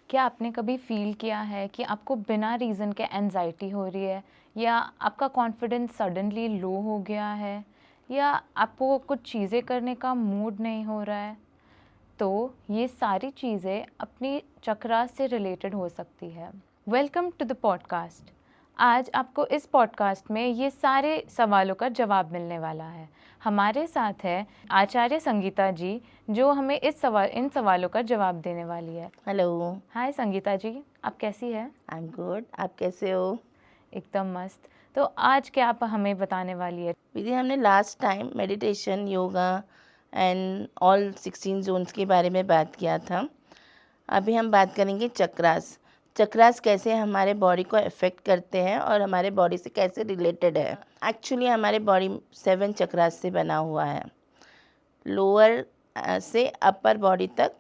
क्या आपने कभी फ़ील किया है कि आपको बिना रीज़न के एंजाइटी हो रही है, या आपका कॉन्फिडेंस सडनली लो हो गया है, या आपको कुछ चीज़ें करने का मूड नहीं हो रहा है? तो ये सारी चीज़ें अपनी चक्रा से रिलेटेड हो सकती है। Welcome to the podcast. आज आपको इस पॉडकास्ट में ये सारे सवालों का जवाब मिलने वाला है। हमारे साथ है आचार्य संगीता जी, जो हमें इन सवालों का जवाब देने वाली है। हेलो। हाय संगीता जी, आप कैसी हैं? I am good. आप कैसे हो? एकदम मस्त। तो आज क्या आप हमें बताने वाली है? दीदी, हमने last time meditation, yoga and all 16 zones के बारे में बात किया था। अभी हम बात करेंगे चक्रास। चक्रास कैसे हमारे बॉडी को अफेक्ट करते हैं और हमारे बॉडी से कैसे रिलेटेड है। एक्चुअली हमारे बॉडी 7 चक्रास से बना हुआ है। लोअर से अपर बॉडी तक,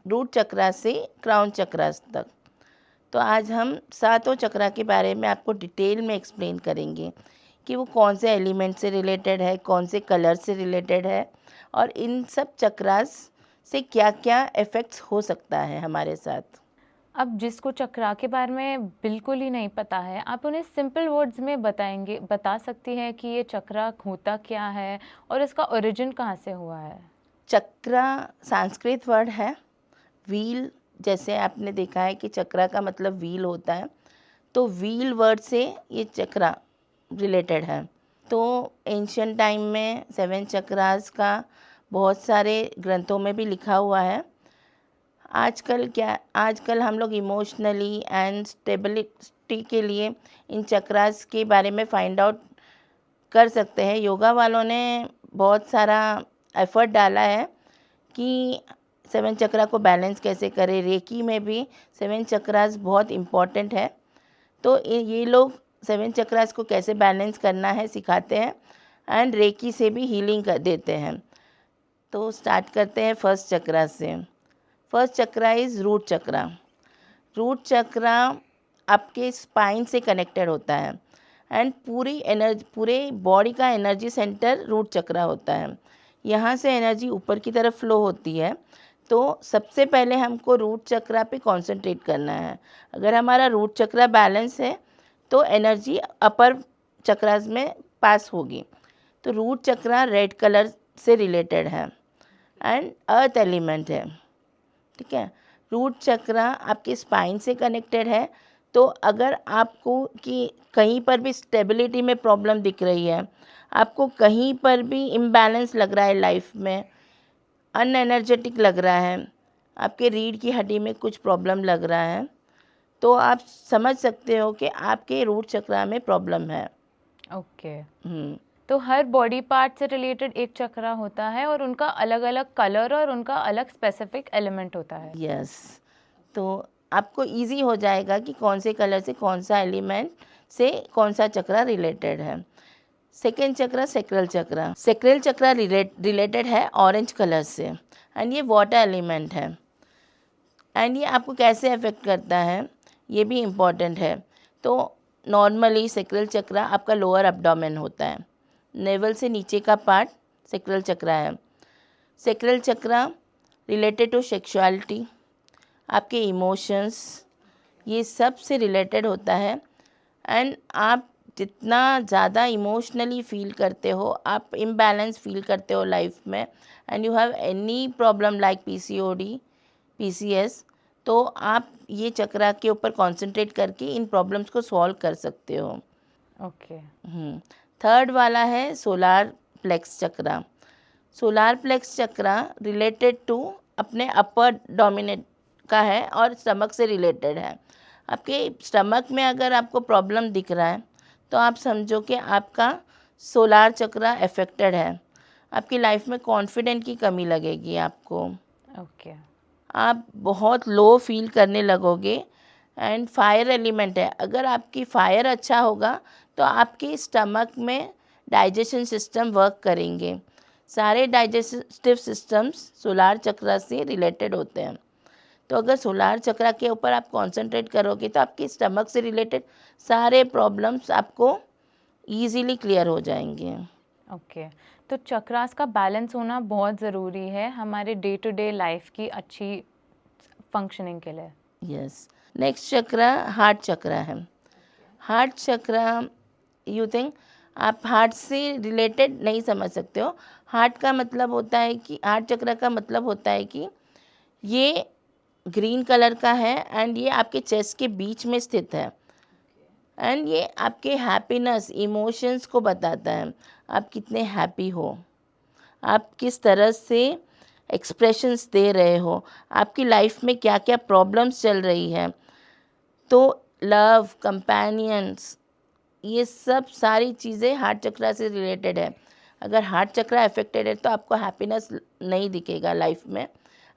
रूट चक्रा से क्राउन चक्रास तक। तो आज हम सातों चक्रा के बारे में आपको डिटेल में एक्सप्लेन करेंगे कि वो कौन से एलिमेंट से रिलेटेड है, कौन से कलर से रिलेटेड है, और इन सब चक्रास से क्या क्या इफ़ेक्ट्स हो सकता है हमारे साथ। अब जिसको चक्रा के बारे में बिल्कुल ही नहीं पता है, आप उन्हें सिंपल वर्ड्स में बता सकती हैं कि ये चक्रा होता क्या है और इसका ओरिजिन कहाँ से हुआ है? चक्रा संस्कृत वर्ड है। व्हील, जैसे आपने देखा है कि चक्रा का मतलब व्हील होता है, तो व्हील वर्ड से ये चक्रा रिलेटेड है। तो एंशियंट टाइम में 7 चक्रास का बहुत सारे ग्रंथों में भी लिखा हुआ है। आजकल हम लोग इमोशनली एंड स्टेबिलिटी के लिए इन चक्रास के बारे में फाइंड आउट कर सकते हैं। योगा वालों ने बहुत सारा एफर्ट डाला है कि 7 चक्रा को बैलेंस कैसे करें। रेकी में भी 7 चक्रास बहुत इम्पॉर्टेंट है। तो ये लोग 7 चक्रास को कैसे बैलेंस करना है सिखाते हैं, एंड रेकी से भी हीलिंग कर देते हैं। तो स्टार्ट करते हैं फर्स्ट चक्रा से। First chakra is root chakra. Root chakra आपके स्पाइन से कनेक्टेड होता है, एंड पूरे बॉडी का एनर्जी सेंटर रूट चक्रा होता है। यहाँ से एनर्जी ऊपर की तरफ फ्लो होती है। तो सबसे पहले हमको रूट चक्रा पे कंसंट्रेट करना है। अगर हमारा रूट चक्रा बैलेंस है तो एनर्जी अपर चक्रास में पास होगी। तो रूट चक्रा रेड कलर से रिलेटेड है एंड अर्थ एलिमेंट है। ठीक है। रूट चक्रा आपके स्पाइन से कनेक्टेड है। तो अगर आपको कि कहीं पर भी स्टेबिलिटी में प्रॉब्लम दिख रही है, आपको कहीं पर भी इम्बैलेंस लग रहा है, लाइफ में अनएनर्जेटिक लग रहा है, आपके रीढ़ की हड्डी में कुछ प्रॉब्लम लग रहा है, तो आप समझ सकते हो कि आपके रूट चक्रा में प्रॉब्लम है। ओके। हम्म। तो हर बॉडी पार्ट से रिलेटेड एक चक्रा होता है और उनका अलग अलग कलर और उनका अलग स्पेसिफिक एलिमेंट होता है। यस। तो आपको इजी हो जाएगा कि कौन से कलर से कौन सा एलिमेंट से कौन सा चक्रा रिलेटेड है। सेकेंड चक्रा सेक्रल चक्रा। सेक्रल चक्रा रिलेटेड है ऑरेंज कलर से, एंड ये वाटर एलिमेंट है। एंड ये आपको कैसे अफेक्ट करता है ये भी इम्पॉर्टेंट है। तो नॉर्मली सेक्रल चक्रा आपका लोअर एब्डोमेन होता है, नेवल से नीचे का पार्ट सेक्रल चक्रा है। Sacral chakra related to sexuality, आपके इमोशंस, ये सब से रिलेटेड होता है। एंड आप जितना ज़्यादा इमोशनली फील करते हो, आप इम्बैलेंस फील करते हो लाइफ में, and you have any problem like PCOD, PCS, तो आप ये चक्रा के ऊपर कंसंट्रेट करके इन प्रॉब्लम्स को सॉल्व कर सकते हो। ओके। थर्ड वाला है solar plexus chakra. Solar plexus chakra related to अपने अपर डोमिनेट का है और स्टमक से रिलेटेड है। आपके स्टमक में अगर आपको प्रॉब्लम दिख रहा है तो आप समझो कि आपका सोलार चक्रा अफेक्टेड है। आपकी लाइफ में कॉन्फिडेंट की कमी लगेगी आपको, ओके। आप बहुत लो फील करने लगोगे। एंड फायर एलिमेंट है, अगर आपकी फायर अच्छा होगा तो आपके स्टमक में डाइजेशन सिस्टम वर्क करेंगे। सारे डाइजेस्टिव सिस्टम्स सोलार चक्रा से रिलेटेड होते हैं। तो अगर सोलार चक्रा के ऊपर आप कंसंट्रेट करोगे तो आपके स्टमक से रिलेटेड सारे प्रॉब्लम्स आपको इजीली क्लियर हो जाएंगे। ओके। तो चक्रास का बैलेंस होना बहुत ज़रूरी है हमारे डे टू डे लाइफ की अच्छी फंक्शनिंग के लिए। यस। नेक्स्ट चक्रा हार्ट चक्रा है। हार्ट चक्रा यू थिंक आप हार्ट से रिलेटेड नहीं समझ सकते हो। हार्ट का मतलब होता है कि हार्ट चक्रा का मतलब होता है कि ये ग्रीन कलर का है एंड ये आपके चेस्ट के बीच में स्थित है एंड ये आपके हैप्पीनेस इमोशंस को बताता है। आप कितने हैप्पी हो, आप किस तरह से एक्सप्रेशंस दे रहे हो, आपकी लाइफ में क्या क्या प्रॉब्लम्स चल रही है। तो लव, कंपेनियंस, ये सब सारी चीज़ें हार्ट चक्रा से रिलेटेड है। अगर हार्ट चक्रा अफेक्टेड है तो आपको हैप्पीनेस नहीं दिखेगा लाइफ में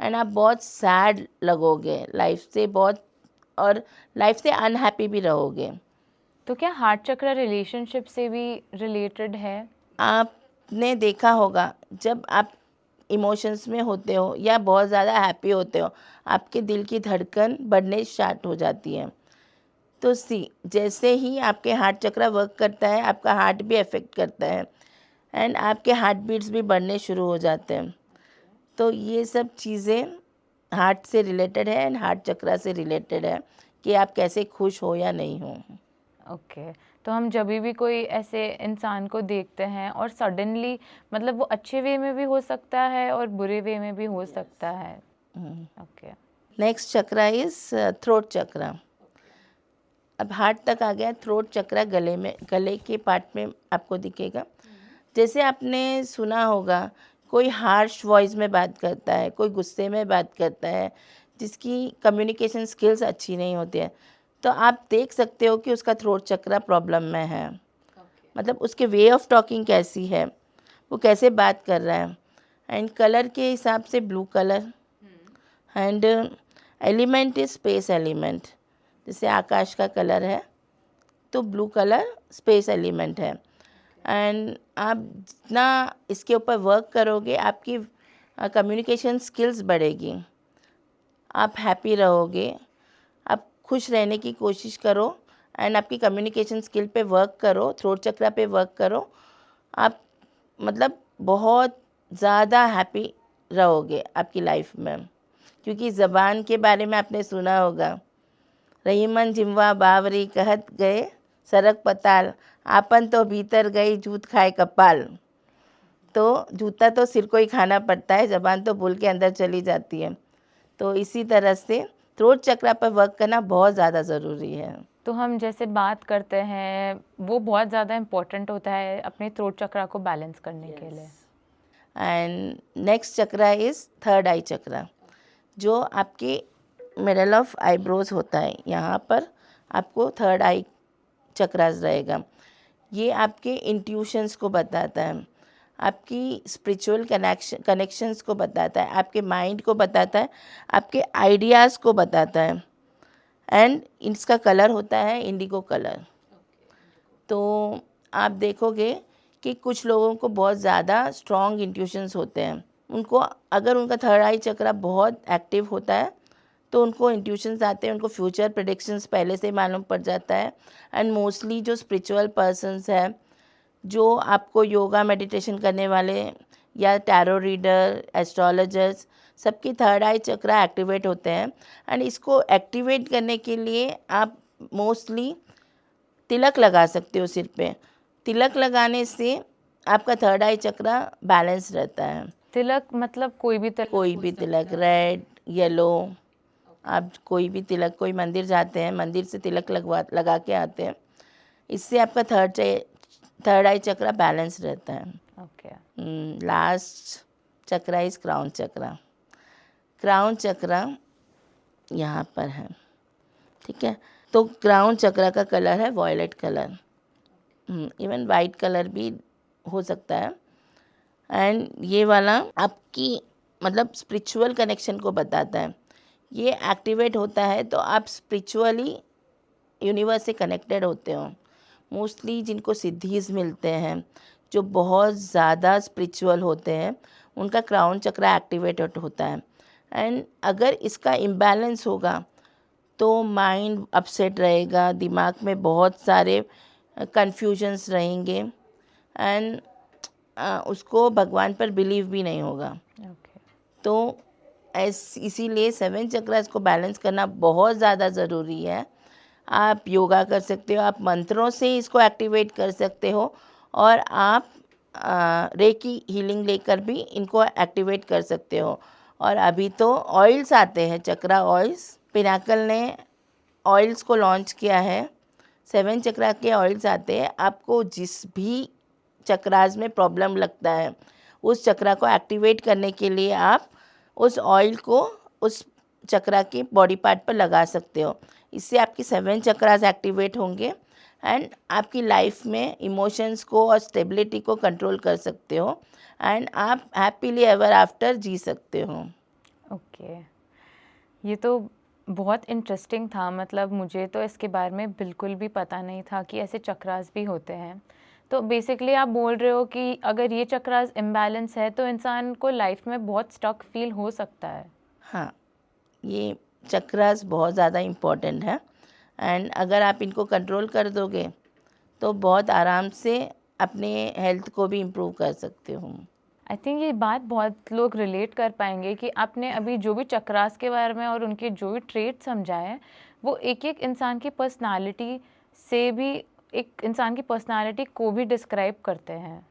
एंड आप बहुत सैड लगोगे लाइफ से, बहुत, और लाइफ से अनहैप्पी भी रहोगे। तो क्या हार्ट चक्र रिलेशनशिप से भी रिलेटेड है? आपने देखा होगा जब आप इमोशंस में होते हो या बहुत ज़्यादा हैप्पी होते हो, आपके दिल की धड़कन बढ़ने स्टार्ट हो जाती है। तो जैसे ही आपके हार्ट चक्रा वर्क करता है, आपका हार्ट भी अफेक्ट करता है एंड आपके हार्ट बीट्स भी बढ़ने शुरू हो जाते हैं। तो ये सब चीज़ें हार्ट से रिलेटेड है एंड हार्ट चक्रा से रिलेटेड है कि आप कैसे खुश हो या नहीं हो। ओके। तो हम जब भी कोई ऐसे इंसान को देखते हैं और सडनली, मतलब वो अच्छे वे में भी हो सकता है और बुरे वे में भी हो सकता है। Okay. Next chakra is throat chakra. अब हार्ट तक आ गया, थ्रोट चक्रा गले में, गले के पार्ट में आपको दिखेगा। जैसे आपने सुना होगा कोई हार्श वॉइस में बात करता है, कोई गुस्से में बात करता है, जिसकी कम्युनिकेशन स्किल्स अच्छी नहीं होती है, तो आप देख सकते हो कि उसका थ्रोट चक्रा प्रॉब्लम में है। मतलब उसके वे ऑफ टॉकिंग कैसी है, वो कैसे बात कर रहा है। एंड कलर के हिसाब से blue colour and element is space element. जैसे आकाश का कलर है तो ब्लू कलर स्पेस एलिमेंट है। एंड आप जितना इसके ऊपर वर्क करोगे आपकी कम्युनिकेशन स्किल्स बढ़ेगी, आप हैप्पी रहोगे, आप खुश रहने की कोशिश करो एंड आपकी कम्युनिकेशन स्किल पे वर्क करो, थ्रोट चक्रा पे वर्क करो। आप मतलब बहुत ज़्यादा हैप्पी रहोगे आपकी लाइफ में। क्योंकि ज़बान के बारे में आपने सुना होगा, रहीमन जिम्वा बावरी कहत गए सरक पताल, आपन तो भीतर गई जूत खाए कपाल। तो जूता तो सिर को ही खाना पड़ता है, ज़बान तो भूल के अंदर चली जाती है। तो इसी तरह से थ्रोट चक्रा पर वर्क करना बहुत ज़्यादा ज़रूरी है। तो हम जैसे बात करते हैं वो बहुत ज़्यादा इम्पोर्टेंट होता है अपने थ्रोट चक्रा को बैलेंस करने के लिए। And next chakra is third eye chakra, जो आपके मिडल ऑफ आईब्रोज होता है, यहाँ पर आपको थर्ड आई चक्रास रहेगा। ये आपके इंट्यूशंस को बताता है, आपकी स्पिरिचुअल कनेक्शंस को बताता है, आपके माइंड को बताता है, आपके आइडियाज़ को बताता है। एंड इसका कलर होता है इंडिगो कलर। तो आप देखोगे कि कुछ लोगों को बहुत ज़्यादा स्ट्रॉन्ग इंट्यूशंस होते हैं, उनको अगर उनका थर्ड आई चक्रा बहुत एक्टिव होता है तो उनको इंट्यूशंस आते हैं, उनको फ्यूचर प्रेडिक्शंस पहले से ही मालूम पड़ जाता है। एंड मोस्टली जो स्पिरिचुअल पर्सन्स हैं, जो आपको योगा मेडिटेशन करने वाले या टैरो रीडर, एस्ट्रोलॉजर्स, सबकी थर्ड आई चक्रा एक्टिवेट होते हैं। एंड इसको एक्टिवेट करने के लिए आप मोस्टली तिलक लगा सकते हो सिर पे। तिलक लगाने से आपका थर्ड आई चक्रा बैलेंस रहता है। तिलक मतलब कोई भी तिलक? कोई भी तिलक, रेड, येलो, आप कोई भी तिलक, कोई मंदिर जाते हैं, मंदिर से तिलक लगा के आते हैं, इससे आपका थर्ड आई चक्रा बैलेंस रहता है। Okay. Last chakra is crown chakra. Crown chakra यहाँ पर है, ठीक है। तो क्राउन चक्रा का कलर है violet colour, even white colour भी हो सकता है। एंड ये वाला आपकी मतलब स्पिरिचुअल कनेक्शन को बताता है। ये एक्टिवेट होता है तो आप स्पिरिचुअली यूनिवर्स से कनेक्टेड होते हो। मोस्टली जिनको सिद्धीज़ मिलते हैं, जो बहुत ज़्यादा स्पिरिचुअल होते हैं, उनका क्राउन चक्रा एक्टिवेटेड होता है। एंड अगर इसका इम्बैलेंस होगा तो माइंड अपसेट रहेगा, दिमाग में बहुत सारे कन्फ्यूजन्स रहेंगे एंड उसको भगवान पर बिलीव भी नहीं होगा। ओके। तो इसीलिए 7 चक्रास को बैलेंस करना बहुत ज़्यादा ज़रूरी है। आप योगा कर सकते हो, आप मंत्रों से इसको एक्टिवेट कर सकते हो, और आप रेकी हीलिंग लेकर भी इनको एक्टिवेट कर सकते हो। और अभी तो ऑयल्स आते हैं, चक्रा ऑयल्स। पिनाकल ने ऑयल्स को लॉन्च किया है। 7 चक्रा के ऑयल्स आते हैं। आपको जिस भी चक्रास में प्रॉब्लम लगता है, उस चक्रा को एक्टिवेट करने के लिए आप उस ऑयल को उस चक्रा के बॉडी पार्ट पर लगा सकते हो। इससे आपकी 7 चक्रास एक्टिवेट होंगे एंड आपकी लाइफ में इमोशंस को और स्टेबिलिटी को कंट्रोल कर सकते हो, एंड आप हैप्पीली एवर आफ्टर जी सकते हो। ओके, ये तो बहुत इंटरेस्टिंग था। मतलब मुझे तो इसके बारे में बिल्कुल भी पता नहीं था कि ऐसे चक्रास भी होते हैं। तो बेसिकली आप बोल रहे हो कि अगर ये चक्रास इम्बैलेंस है तो इंसान को लाइफ में बहुत स्टक फील हो सकता है। हाँ, ये चक्रास बहुत ज़्यादा इम्पॉर्टेंट है, एंड अगर आप इनको कंट्रोल कर दोगे तो बहुत आराम से अपने हेल्थ को भी इम्प्रूव कर सकते हो। आई थिंक ये बात बहुत लोग रिलेट कर पाएंगे कि आपने अभी जो भी चक्रास के बारे में और उनके जो भी ट्रेट समझाए, वो एक एक इंसान की पर्सनालिटी से भी, एक इंसान की पर्सनालिटी को भी डिस्क्राइब करते हैं।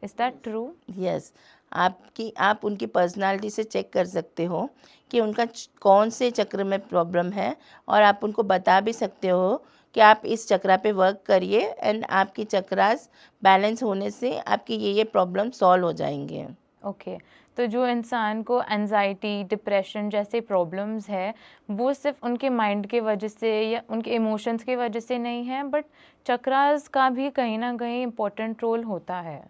Is that true? यस, आप उनकी पर्सनालिटी से चेक कर सकते हो कि उनका कौन से चक्र में प्रॉब्लम है, और आप उनको बता भी सकते हो कि आप इस चक्रा पे वर्क करिए एंड आपकी चक्रास बैलेंस होने से आपकी ये प्रॉब्लम सॉल्व हो जाएंगे। ओके, तो जो इंसान को एंजाइटी, डिप्रेशन जैसे प्रॉब्लम्स है, वो सिर्फ उनके माइंड के वजह से या उनके इमोशंस की वजह से नहीं है, बट चक्रास का भी कहीं ना कहीं इम्पोर्टेंट रोल होता है।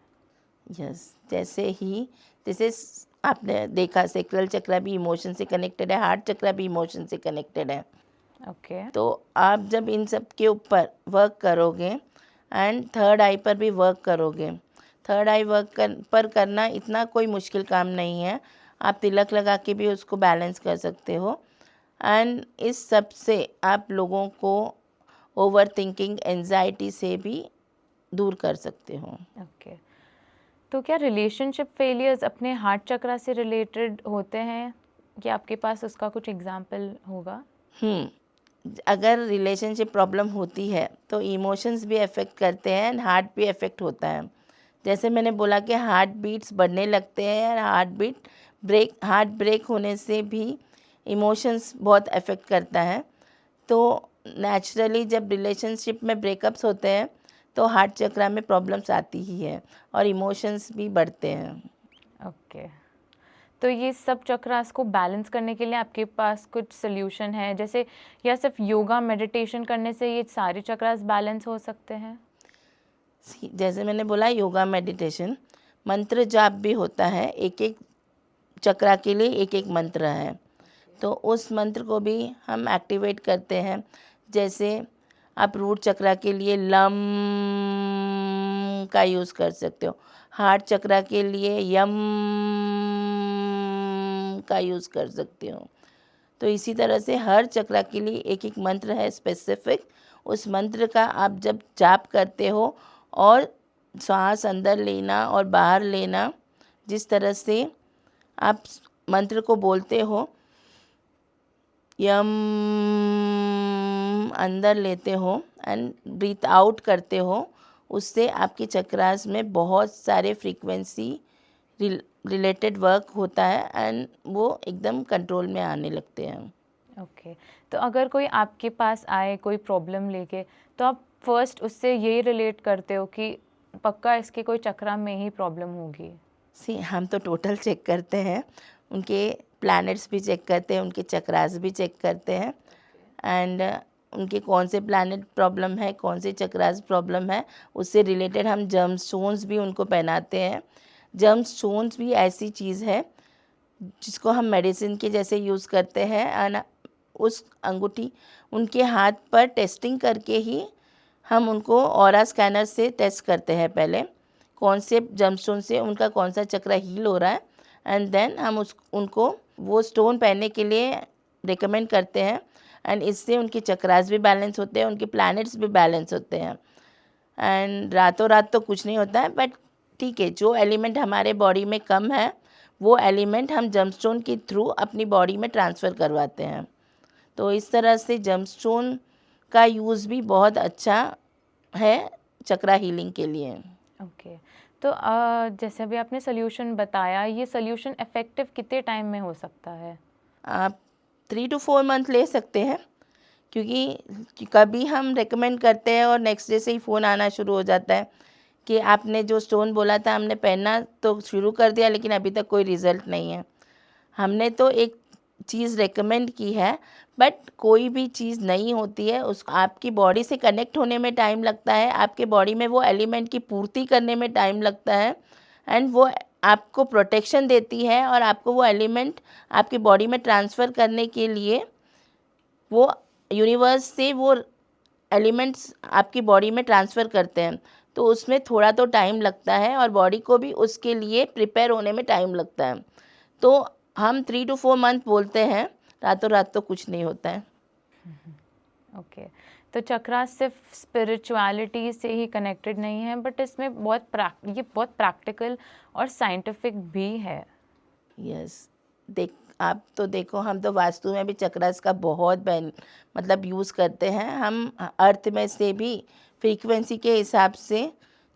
यस, जैसे आपने देखा सेक्रल चक्रा भी इमोशन से कनेक्टेड है, हार्ट चक्रा भी इमोशन से कनेक्टेड है। ओके, तो आप जब इन सब के ऊपर वर्क करोगे एंड थर्ड आई पर भी वर्क करोगे, थर्ड आई पर करना इतना कोई मुश्किल काम नहीं है। आप तिलक लगा के भी उसको बैलेंस कर सकते हो, एंड इस सब से आप लोगों को ओवर थिंकिंग, एंजाइटी से भी दूर कर सकते हो। ओके। तो क्या रिलेशनशिप फेलियर्स अपने हार्ट चक्रा से रिलेटेड होते हैं? क्या आपके पास उसका कुछ एग्जाम्पल होगा? अगर रिलेशनशिप प्रॉब्लम होती है तो इमोशंस भी अफेक्ट करते हैं एंड हार्ट भी अफेक्ट होता है। जैसे मैंने बोला कि हार्ट बीट्स बढ़ने लगते हैं, हार्ट ब्रेक होने से भी इमोशंस बहुत अफेक्ट करता है। तो नेचुरली जब रिलेशनशिप में ब्रेकअप्स होते हैं तो हार्ट चक्रा में प्रॉब्लम्स आती ही है और इमोशंस भी बढ़ते हैं। ओके, तो ये सब चक्रास को बैलेंस करने के लिए आपके पास कुछ सोल्यूशन है, जैसे या सिर्फ योगा मेडिटेशन करने से ये सारे चक्रास बैलेंस हो सकते हैं? जैसे मैंने बोला, योगा, मेडिटेशन, मंत्र जाप भी होता है। एक एक चक्रा के लिए एक एक मंत्र है, तो उस मंत्र को भी हम एक्टिवेट करते हैं। जैसे आप रूट चक्रा के लिए लम का यूज़ कर सकते हो, हार्ट चक्रा के लिए यम का यूज़ कर सकते हो। तो इसी तरह से हर चक्रा के लिए एक एक मंत्र है स्पेसिफिक। उस मंत्र का आप जब जाप करते हो और सांस अंदर लेना और बाहर लेना, जिस तरह से आप मंत्र को बोलते हो, यम अंदर लेते हो एंड ब्रीथ आउट करते हो, उससे आपके चक्रास में बहुत सारे फ्रीक्वेंसी रिलेटेड वर्क होता है एंड वो एकदम कंट्रोल में आने लगते हैं। ओके, तो अगर कोई आपके पास आए कोई प्रॉब्लम लेके, तो आप फर्स्ट उससे यही रिलेट करते हो कि पक्का इसके कोई चक्रा में ही प्रॉब्लम होगी? हम तो टोटल चेक करते हैं, उनके प्लैनेट्स भी चेक करते हैं, उनके चक्रास भी चेक करते हैं, एंड उनके कौन से प्लैनेट प्रॉब्लम है, कौन से चक्रास प्रॉब्लम है, उससे रिलेटेड हम जर्म स्टोन्स भी उनको पहनाते हैं। जर्म स्टोन्स भी ऐसी चीज़ है जिसको हम मेडिसिन के जैसे यूज़ करते हैं, एंड उस अंगूठी उनके हाथ पर टेस्टिंग करके ही हम उनको ऑरा स्कैनर से टेस्ट करते हैं पहले, कौन से जर्मस्टोन से उनका कौन सा चक्रा हील हो रहा है, एंड देन हम उनको वो स्टोन पहनने के लिए रिकमेंड करते हैं, एंड इससे उनके चक्रास भी बैलेंस होते हैं, उनके प्लैनेट्स भी बैलेंस होते हैं। एंड रातों रात तो कुछ नहीं होता है, बट ठीक है, जो एलिमेंट हमारे बॉडी में कम है वो एलिमेंट हम जमस्टोन के थ्रू अपनी बॉडी में ट्रांसफ़र करवाते हैं। तो इस तरह से जमस्टोन का यूज़ भी बहुत अच्छा है चक्रा हीलिंग के लिए। ओके। तो जैसे अभी आपने सोल्यूशन बताया, ये सोल्यूशन इफ़ेक्टिव कितने टाइम में हो सकता है? आप 3 to 4 मंथ ले सकते हैं, क्योंकि कभी हम रिकमेंड करते हैं और नेक्स्ट डे से ही फ़ोन आना शुरू हो जाता है कि आपने जो स्टोन बोला था हमने पहनना तो शुरू कर दिया, लेकिन अभी तक कोई रिज़ल्ट नहीं है। हमने तो एक चीज़ रिकमेंड की है, बट कोई भी चीज़ नहीं होती है, उस आपकी बॉडी से कनेक्ट होने में टाइम लगता है, आपके बॉडी में वो एलिमेंट की पूर्ति करने में टाइम लगता है, एंड वो आपको प्रोटेक्शन देती है और आपको वो एलिमेंट आपकी बॉडी में ट्रांसफ़र करने के लिए वो यूनिवर्स से वो एलिमेंट्स आपकी बॉडी में ट्रांसफ़र करते हैं। तो उसमें थोड़ा तो टाइम लगता है और बॉडी को भी उसके लिए प्रिपेयर होने में टाइम लगता है। तो हम 3 to 4 मंथ बोलते हैं, रातों रात तो कुछ नहीं होता है। ओके। तो चक्रा सिर्फ स्पिरिचुअलिटी से ही कनेक्टेड नहीं है, बट इसमें ये बहुत प्रैक्टिकल और साइंटिफिक भी है। यस, आप तो देखो, हम तो वास्तु में भी चक्रास का बहुत मतलब यूज़ करते हैं। हम अर्थ में से भी फ्रीक्वेंसी के हिसाब से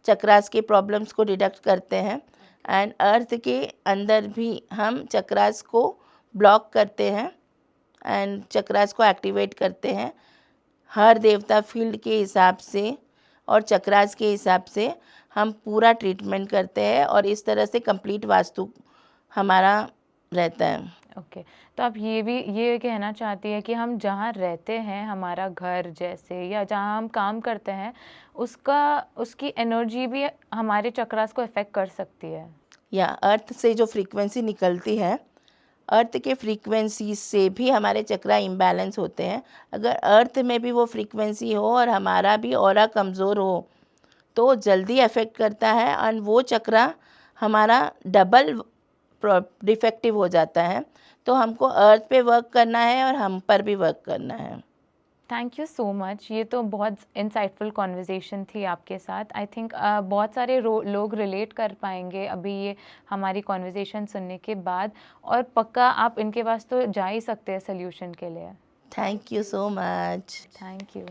चक्रास के प्रॉब्लम्स को डिडक्ट करते हैं, एंड अर्थ के अंदर भी हम चक्रास को ब्लॉक करते हैं एंड चक्रास को एक्टिवेट करते हैं। हर देवता फील्ड के हिसाब से और चक्रास के हिसाब से हम पूरा ट्रीटमेंट करते हैं, और इस तरह से कंप्लीट वास्तु हमारा रहता है। ओके। तो आप ये कहना चाहती है कि हम जहाँ रहते हैं, हमारा घर जैसे, या जहाँ हम काम करते हैं, उसकी एनर्जी भी हमारे चक्रास को इफ़ेक्ट कर सकती है? या अर्थ से जो फ्रीक्वेंसी निकलती है, अर्थ के फ्रीक्वेंसी से भी हमारे चक्रा इम्बैलेंस होते हैं। अगर अर्थ में भी वो फ्रीक्वेंसी हो और हमारा भी ऑरा कमज़ोर हो, तो जल्दी अफेक्ट करता है, और वो चक्रा हमारा डबल डिफेक्टिव हो जाता है। तो हमको अर्थ पे वर्क करना है और हम पर भी वर्क करना है। Thank you so much. ये तो बहुत इंसाइटफुल कॉन्वर्जेसन थी आपके साथ। आई थिंक बहुत सारे लोग रिलेट कर पाएंगे अभी ये हमारी कॉन्वर्जेसन सुनने के बाद, और पक्का आप इनके पास तो जा ही सकते हैं सोल्यूशन के लिए। Thank you so much. Thank you.